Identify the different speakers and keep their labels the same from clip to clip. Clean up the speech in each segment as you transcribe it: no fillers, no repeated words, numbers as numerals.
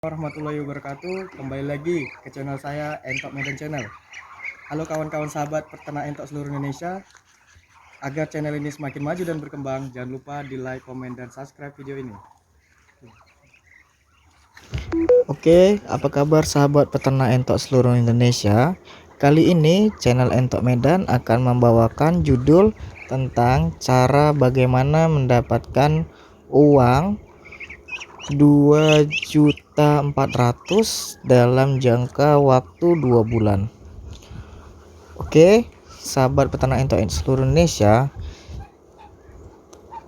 Speaker 1: Warahmatullahi wabarakatuh. Kembali lagi ke channel saya Entok Medan Channel. Halo kawan-kawan sahabat peternak entok seluruh Indonesia. Agar channel ini semakin maju dan berkembang, jangan lupa di like, komen, dan subscribe video ini.
Speaker 2: Oke, apa kabar sahabat peternak entok seluruh Indonesia? Kali ini channel Entok Medan akan membawakan judul tentang cara bagaimana mendapatkan uang 2.400.000 dalam jangka waktu 2 bulan. Oke, sahabat peternak entok seluruh Indonesia,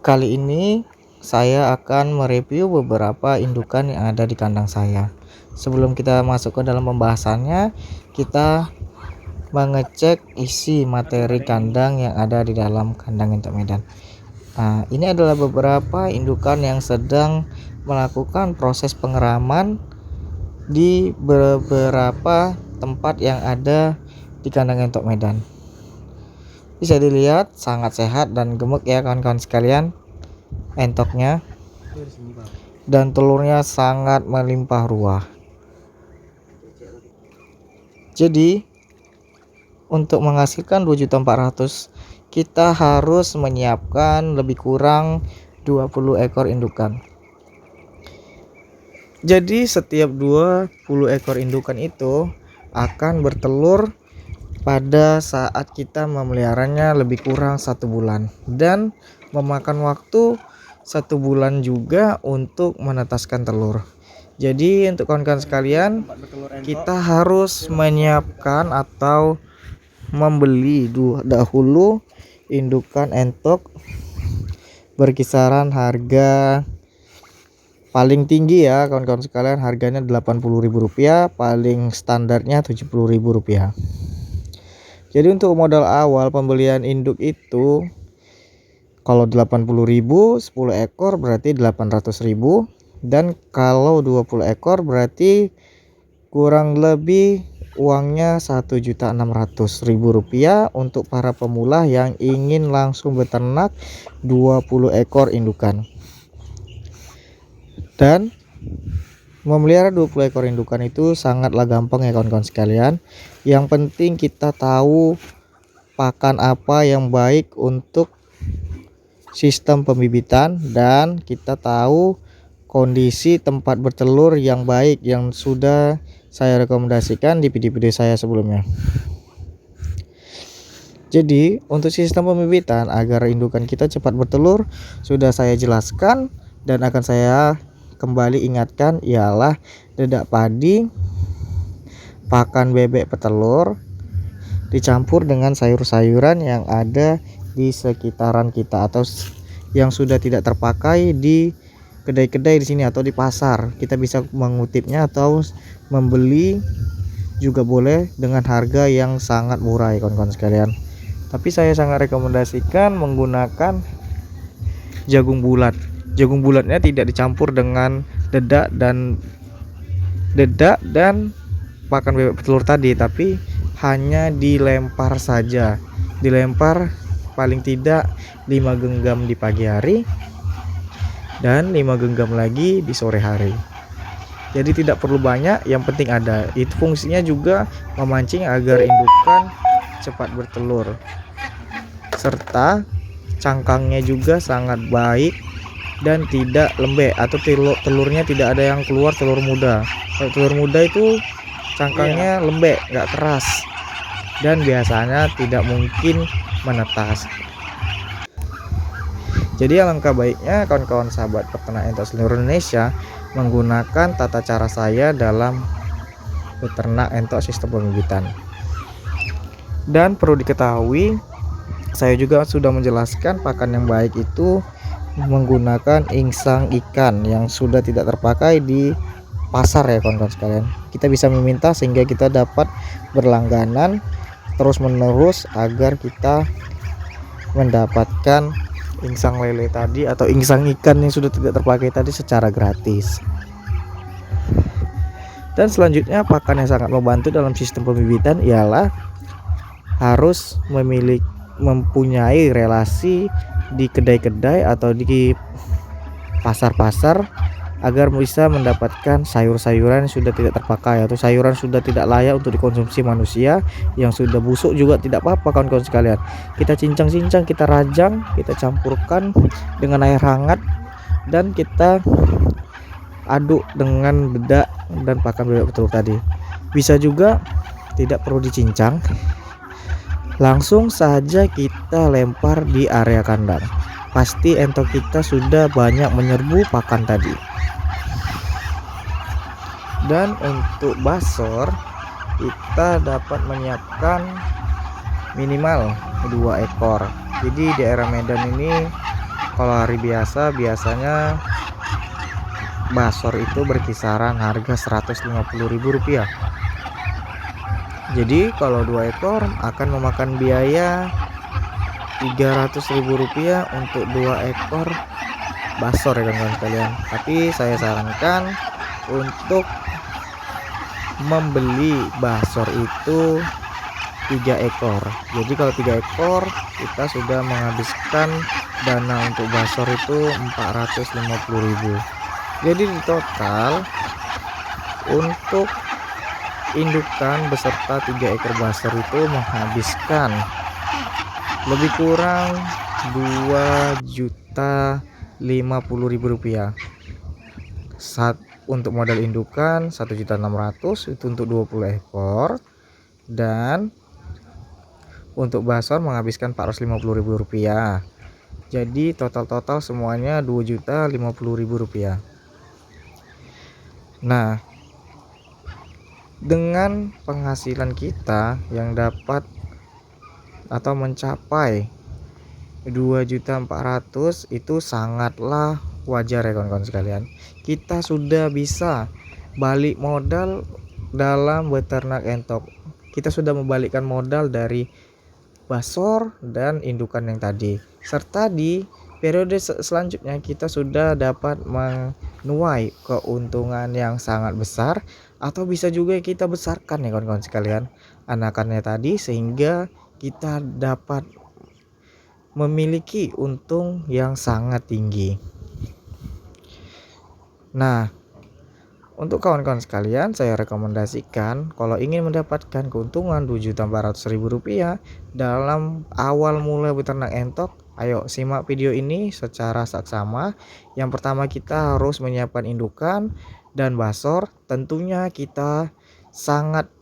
Speaker 2: kali ini saya akan mereview beberapa indukan yang ada di kandang saya. Sebelum kita masuk ke dalam pembahasannya, kita mengecek isi materi kandang yang ada di dalam kandang entok Medan. Nah, ini adalah beberapa indukan yang sedang melakukan proses pengeraman di beberapa tempat yang ada di kandang entok Medan. Bisa dilihat sangat sehat dan gemuk ya kawan-kawan sekalian entoknya, dan telurnya sangat melimpah ruah. Jadi untuk menghasilkan 2.400.000 kita harus menyiapkan lebih kurang 20 ekor indukan. Jadi setiap 20 ekor indukan itu akan bertelur pada saat kita memeliharanya lebih kurang 1 bulan, dan memakan waktu 1 bulan juga untuk menetaskan telur. Jadi untuk kawan-kawan sekalian, kita harus menyiapkan atau membeli dahulu indukan entok berkisaran harga paling tinggi ya kawan-kawan sekalian, harganya Rp80.000, paling standarnya Rp70.000. Jadi untuk modal awal pembelian induk itu, kalau 80.000 10 ekor berarti 800.000, dan kalau 20 ekor berarti kurang lebih uangnya Rp1.600.000 untuk para pemula yang ingin langsung beternak 20 ekor indukan. Dan memelihara 20 ekor indukan itu sangatlah gampang ya kawan-kawan sekalian. Yang penting kita tahu pakan apa yang baik untuk sistem pembibitan, dan kita tahu kondisi tempat bertelur yang baik yang sudah saya rekomendasikan di video-video saya sebelumnya. Jadi untuk sistem pembibitan agar indukan kita cepat bertelur sudah saya jelaskan, dan akan saya kembali ingatkan ialah dedak padi, pakan bebek petelur, dicampur dengan sayur-sayuran yang ada di sekitaran kita atau yang sudah tidak terpakai di kedai-kedai di sini atau di pasar. Kita bisa mengutipnya atau membeli juga boleh dengan harga yang sangat murah ya kawan-kawan sekalian. Tapi saya sangat rekomendasikan menggunakan jagung bulat. Jagung bulatnya tidak dicampur dengan dedak dan pakan bebek petelur tadi, tapi hanya dilempar saja. Dilempar paling tidak 5 genggam di pagi hari dan 5 genggam lagi di sore hari. Jadi tidak perlu banyak, yang penting ada. Itu fungsinya juga memancing agar indukan cepat bertelur, serta cangkangnya juga sangat baik dan tidak lembek, atau telurnya tidak ada yang keluar telur muda. Kalau telur muda itu cangkangnya lembek, nggak keras, dan biasanya tidak mungkin menetas. Jadi alangkah baiknya kawan-kawan sahabat peternak entok seluruh Indonesia menggunakan tata cara saya dalam peternak entok sistem pembibitan. Dan perlu diketahui, saya juga sudah menjelaskan pakan yang baik itu menggunakan insang ikan yang sudah tidak terpakai di pasar ya kawan-kawan sekalian. Kita bisa meminta sehingga kita dapat berlangganan terus menerus agar kita mendapatkan insang lele tadi atau insang ikan yang sudah tidak terpakai tadi secara gratis. Dan selanjutnya pakan yang sangat membantu dalam sistem pembibitan ialah harus mempunyai relasi di kedai-kedai atau di pasar-pasar agar bisa mendapatkan sayur-sayuran yang sudah tidak terpakai atau sayuran sudah tidak layak untuk dikonsumsi manusia, yang sudah busuk juga tidak apa-apa kawan-kawan sekalian. Kita cincang-cincang, kita rajang, kita campurkan dengan air hangat dan kita aduk dengan bedak dan pakan bebek petelur tadi. Bisa juga tidak perlu dicincang, langsung saja kita lempar di area kandang. Pasti entok kita sudah banyak menyerbu pakan tadi. Dan untuk basor kita dapat menyiapkan minimal 2 ekor. Jadi di daerah Medan ini kalau hari biasa biasanya basor itu berkisaran harga Rp150.000. Jadi kalau 2 ekor akan memakan biaya Rp300.000 untuk 2 ekor basor ya kawan-kawan sekalian. Tapi saya sarankan untuk membeli basor itu 3 ekor. Jadi kalau 3 ekor kita sudah menghabiskan dana untuk basor itu Rp450.000. Jadi di total untuk indukan beserta 3 ekor basor itu menghabiskan lebih kurang Rp2.050.000. Untuk modal indukan 1.600.000 itu untuk 20 ekor, dan untuk basor menghabiskan Rp450.000. Jadi total semuanya Rp2.050.000. Nah, dengan penghasilan kita yang dapat atau mencapai 2.400.000 itu sangatlah wajar ya kawan-kawan sekalian. Kita sudah bisa balik modal dalam beternak entok. Kita sudah membalikkan modal dari basor dan indukan yang tadi, serta di periode selanjutnya kita sudah dapat menuai keuntungan yang sangat besar. Atau bisa juga kita besarkan ya kawan-kawan sekalian anakannya tadi, sehingga kita dapat memiliki untung yang sangat tinggi. Nah, untuk kawan-kawan sekalian saya rekomendasikan kalau ingin mendapatkan keuntungan Rp2.400.000 dalam awal mulai beternak entok, ayo simak video ini secara saksama. Yang pertama kita harus menyiapkan indukan dan basor. Tentunya kita sangat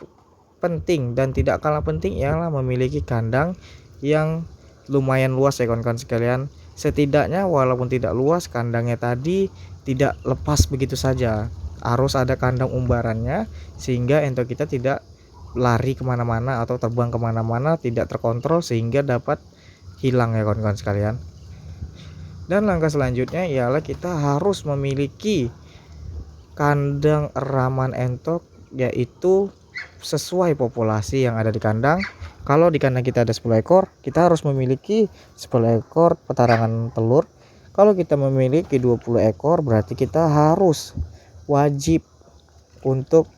Speaker 2: penting dan tidak kalah penting ialah memiliki kandang yang lumayan luas ya kawan-kawan sekalian. Setidaknya walaupun tidak luas, kandangnya tadi tidak lepas begitu saja, harus ada kandang umbarannya sehingga entok kita tidak lari kemana-mana atau terbang kemana-mana, tidak terkontrol sehingga dapat hilang ya kawan-kawan sekalian. Dan langkah selanjutnya ialah kita harus memiliki kandang raman entok, yaitu sesuai populasi yang ada di kandang. Kalau di kandang kita ada 10 ekor, kita harus memiliki 10 ekor petarangan telur. Kalau kita memiliki 20 ekor, berarti kita harus wajib untuk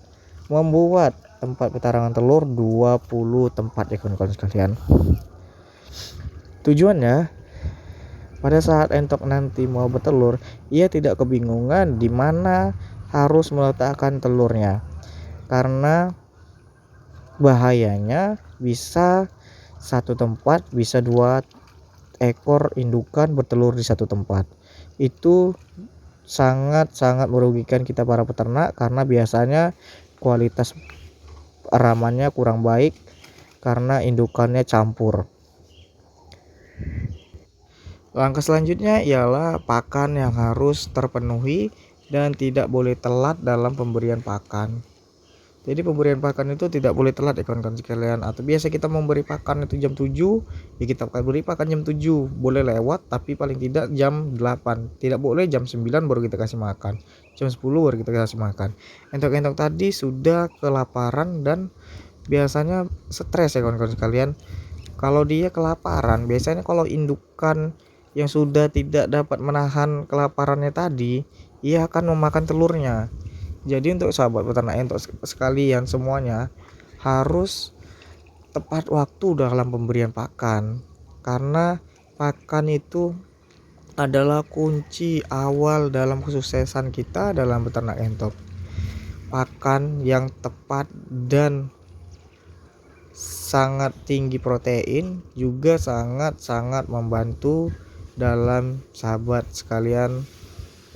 Speaker 2: membuat tempat petarangan telur 20 tempat ya kawan-kawan sekalian. Tujuannya pada saat entok nanti mau bertelur, ia tidak kebingungan di mana harus meletakkan telurnya, karena bahayanya bisa satu tempat bisa 2 ekor indukan bertelur di satu tempat. Itu sangat-sangat merugikan kita para peternak, karena biasanya kualitas ramannya kurang baik karena indukannya campur. Langkah selanjutnya ialah pakan yang harus terpenuhi dan tidak boleh telat dalam pemberian pakan. Jadi pemberian pakan itu tidak boleh telat ya kawan-kawan sekalian. Atau biasa kita memberi pakan itu jam 7, ya kita beri pakan jam 7. Boleh lewat tapi paling tidak jam 8. Tidak boleh jam 9 baru kita kasih makan. Jam 10 baru kita kasih makan. Entok-entok tadi sudah kelaparan dan biasanya stres ya kawan-kawan sekalian. Kalau dia kelaparan, biasanya kalau indukan yang sudah tidak dapat menahan kelaparannya tadi, ia akan memakan telurnya. Jadi untuk sahabat peternak entok sekalian semuanya harus tepat waktu dalam pemberian pakan, karena pakan itu adalah kunci awal dalam kesuksesan kita dalam beternak entok. Pakan yang tepat dan sangat tinggi protein juga sangat-sangat membantu dalam sahabat sekalian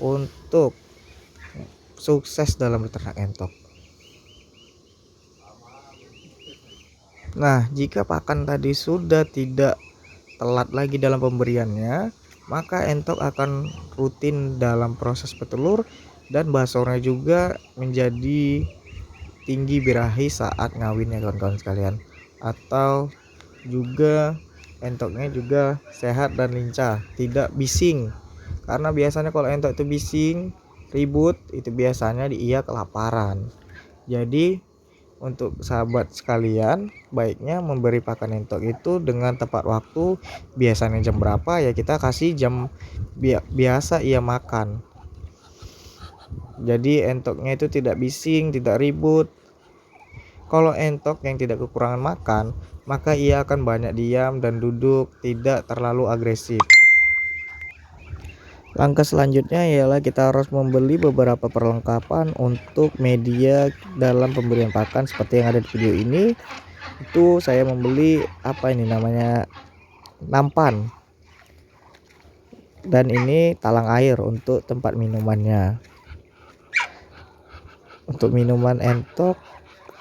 Speaker 2: untuk sukses dalam beternak entok. Nah, jika pakan tadi sudah tidak telat lagi dalam pemberiannya, maka entok akan rutin dalam proses petelur dan basornya juga menjadi tinggi birahi saat ngawin ya kawan-kawan sekalian. Atau juga entoknya juga sehat dan lincah, tidak bising. Karena biasanya kalau entok itu bising, ribut, itu biasanya ia kelaparan. Jadi untuk sahabat sekalian, baiknya memberi pakan entok itu dengan tepat waktu. Biasanya jam berapa ya kita kasih jam biasa ia makan. Jadi entoknya itu tidak bising, tidak ribut. Kalau entok yang tidak kekurangan makan, maka ia akan banyak diam dan duduk, tidak terlalu agresif. Langkah selanjutnya ialah kita harus membeli beberapa perlengkapan untuk media dalam pemberian pakan seperti yang ada di video ini. Itu saya membeli apa ini namanya, nampan, dan ini talang air untuk tempat minumannya. Untuk minuman entok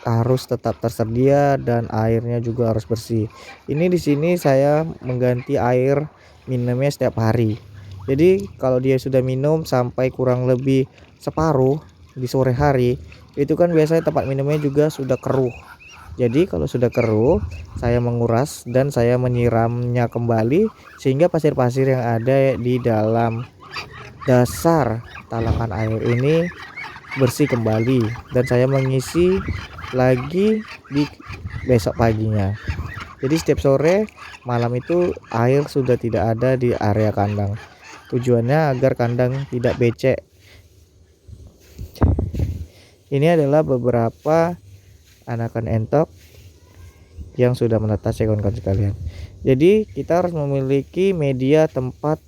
Speaker 2: harus tetap tersedia dan airnya juga harus bersih. Ini di sini saya mengganti air minumnya setiap hari. Jadi kalau dia sudah minum sampai kurang lebih separuh di sore hari, itu kan biasanya tempat minumnya juga sudah keruh. Jadi kalau sudah keruh, saya menguras dan saya menyiramnya kembali sehingga pasir-pasir yang ada di dalam dasar talangan air ini bersih kembali, dan saya mengisi lagi di besok paginya. Jadi setiap sore malam itu air sudah tidak ada di area kandang. Tujuannya agar kandang tidak becek. Ini adalah beberapa anakan entok yang sudah menetas ya kawan-kawan sekalian. Jadi kita harus memiliki media tempat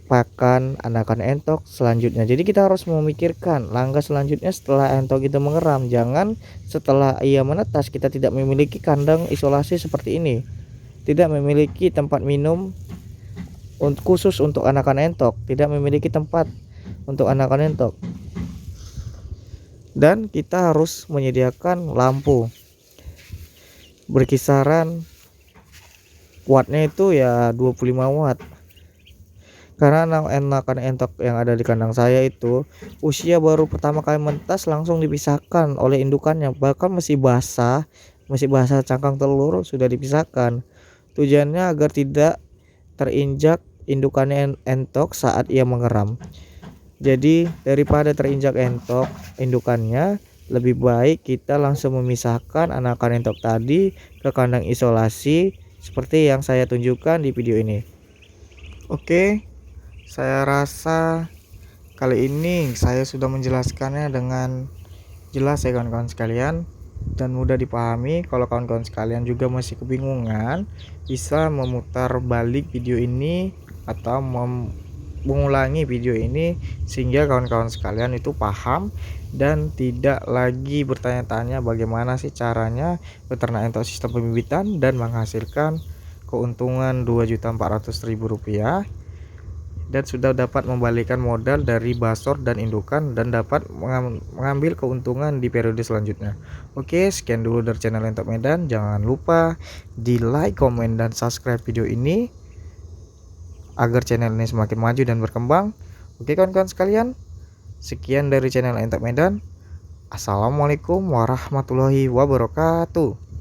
Speaker 2: pakan anakan entok selanjutnya. Jadi kita harus memikirkan langkah selanjutnya setelah entok itu mengeram. Jangan setelah ia menetas kita tidak memiliki kandang isolasi seperti ini, tidak memiliki tempat minum khusus untuk anakan entok, tidak memiliki tempat untuk anakan entok, dan kita harus menyediakan lampu berkisaran wattnya itu ya 25 watt. Karena anakan entok yang ada di kandang saya itu usia baru pertama kali menetas langsung dipisahkan oleh indukannya, bahkan masih basah cangkang telur sudah dipisahkan. Tujuannya agar tidak terinjak indukannya entok saat ia mengeram. Jadi daripada terinjak entok indukannya, lebih baik kita langsung memisahkan anakan entok tadi ke kandang isolasi seperti yang saya tunjukkan di video ini. Oke, saya rasa kali ini saya sudah menjelaskannya dengan jelas ya kawan-kawan sekalian dan mudah dipahami. Kalau kawan-kawan sekalian juga masih kebingungan, bisa memutar balik video ini atau mengulangi video ini sehingga kawan-kawan sekalian itu paham dan tidak lagi bertanya-tanya bagaimana sih caranya beternak entok sistem pembibitan dan menghasilkan keuntungan Rp2.400.000 dan sudah dapat membalikan modal dari basor dan indukan dan dapat mengambil keuntungan di periode selanjutnya. Oke, sekian dulu dari channel Entok Medan. Jangan lupa di like, komen, dan subscribe video ini agar channel ini semakin maju dan berkembang. Oke kawan-kawan sekalian, sekian dari channel Entok Medan. Assalamualaikum warahmatullahi wabarakatuh.